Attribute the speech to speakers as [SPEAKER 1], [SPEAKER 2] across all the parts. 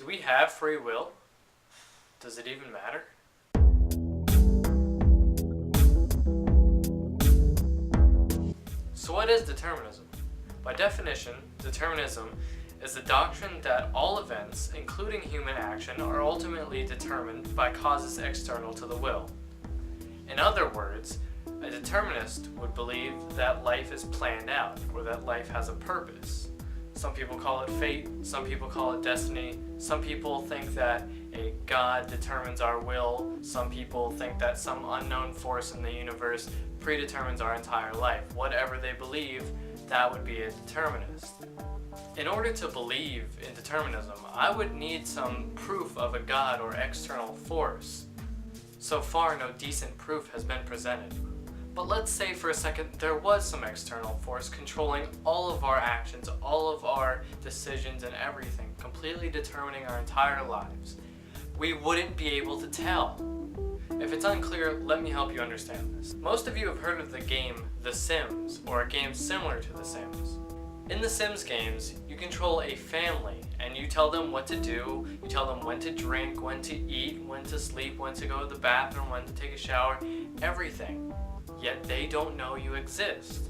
[SPEAKER 1] Do we have free will? Does it even matter? So what is determinism? By definition, determinism is the doctrine that all events, including human action, are ultimately determined by causes external to the will. In other words, a determinist would believe that life is planned out, or that life has a purpose. Some people call it fate, some people call it destiny, some people think that a God determines our will, some people think that some unknown force in the universe predetermines our entire life. Whatever they believe, that would be a determinist. In order to believe in determinism, I would need some proof of a God or external force. So far, no decent proof has been presented. But let's say for a second there was some external force controlling all of our actions, all of our decisions and everything, completely determining our entire lives. We wouldn't be able to tell. If it's unclear, let me help you understand this. Most of you have heard of the game The Sims, or a game similar to The Sims. In The Sims games, you control a family, and you tell them what to do, you tell them when to drink, when to eat, when to sleep, when to go to the bathroom, when to take a shower, everything. Yet they don't know you exist.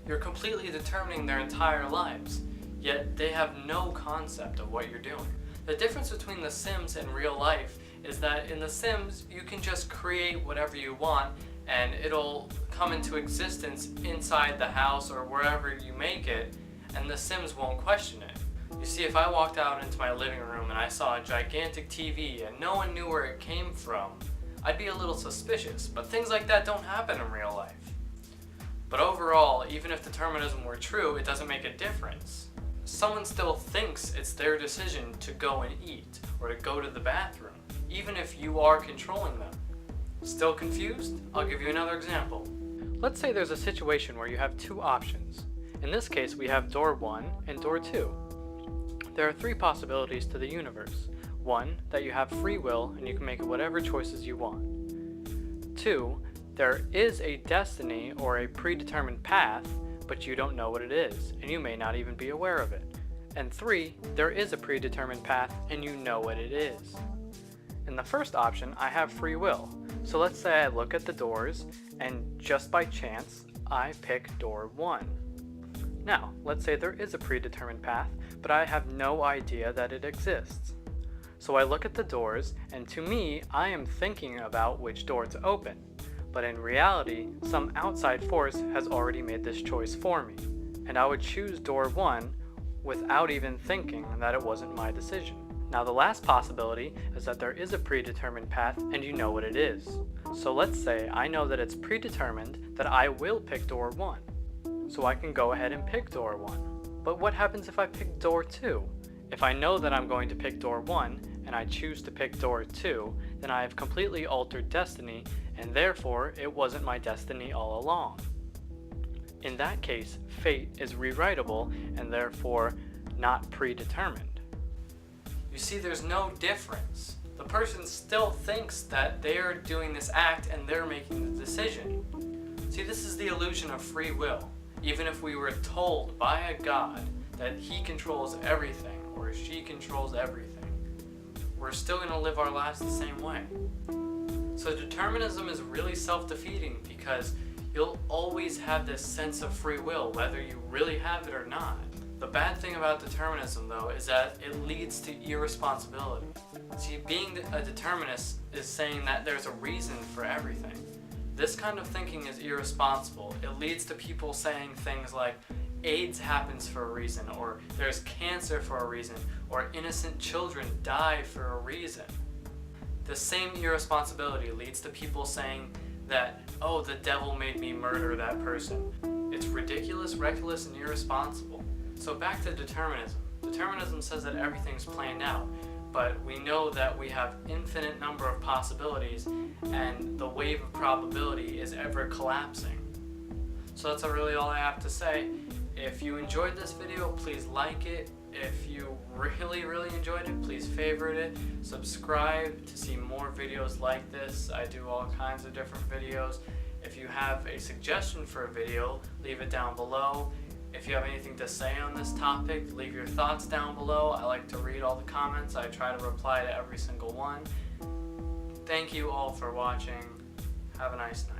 [SPEAKER 1] You're completely determining their entire lives, yet they have no concept of what you're doing. The difference between The Sims and real life is that in The Sims, you can just create whatever you want and it'll come into existence inside the house or wherever you make it, and The Sims won't question it. You see, if I walked out into my living room and I saw a gigantic TV and no one knew where it came from, I'd be a little suspicious, but things like that don't happen in real life. But overall, even if determinism were true, it doesn't make a difference. Someone still thinks it's their decision to go and eat or to go to the bathroom, even if you are controlling them. Still confused? I'll give you another example. Let's say there's a situation where you have two options. In this case, we have door 1 and door 2. There are three possibilities to the universe. 1, that you have free will and you can make whatever choices you want. 2, there is a destiny or a predetermined path, but you don't know what it is, and you may not even be aware of it. And 3, there is a predetermined path and you know what it is. In the first option, I have free will. So let's say I look at the doors and just by chance, I pick door 1. Now, let's say there is a predetermined path, but I have no idea that it exists. So I look at the doors, and to me, I am thinking about which door to open. But in reality, some outside force has already made this choice for me, and I would choose door 1 without even thinking that it wasn't my decision. Now the last possibility is that there is a predetermined path and you know what it is. So let's say I know that it's predetermined that I will pick door 1. So I can go ahead and pick door 1. But what happens if I pick door 2? If I know that I'm going to pick door 1 and I choose to pick door 2, then I have completely altered destiny, and therefore it wasn't my destiny all along. In that case, fate is rewritable and therefore not predetermined. You see, there's no difference. The person still thinks that they're doing this act and they're making the decision. See, this is the illusion of free will. Even if we were told by a God that he controls everything or she controls everything, we're still going to live our lives the same way. So determinism is really self-defeating because you'll always have this sense of free will, whether you really have it or not. The bad thing about determinism, though, is that it leads to irresponsibility. See, being a determinist is saying that there's a reason for everything. This kind of thinking is irresponsible. It leads to people saying things like, AIDS happens for a reason, or there's cancer for a reason, or innocent children die for a reason. The same irresponsibility leads to people saying that, oh, the devil made me murder that person. It's ridiculous, reckless, and irresponsible. So back to determinism. Determinism says that everything's planned out, but we know that we have infinite number of possibilities and the wave of probability is ever collapsing. So that's really all I have to say. If you enjoyed this video, please like it. If you really enjoyed it, please favorite it. Subscribe to see more videos like this. I do all kinds of different videos. If you have a suggestion for a video, leave it down below. If you have anything to say on this topic, leave your thoughts down below. I like to read all the comments. I try to reply to every single one. Thank you all for watching. Have a nice night.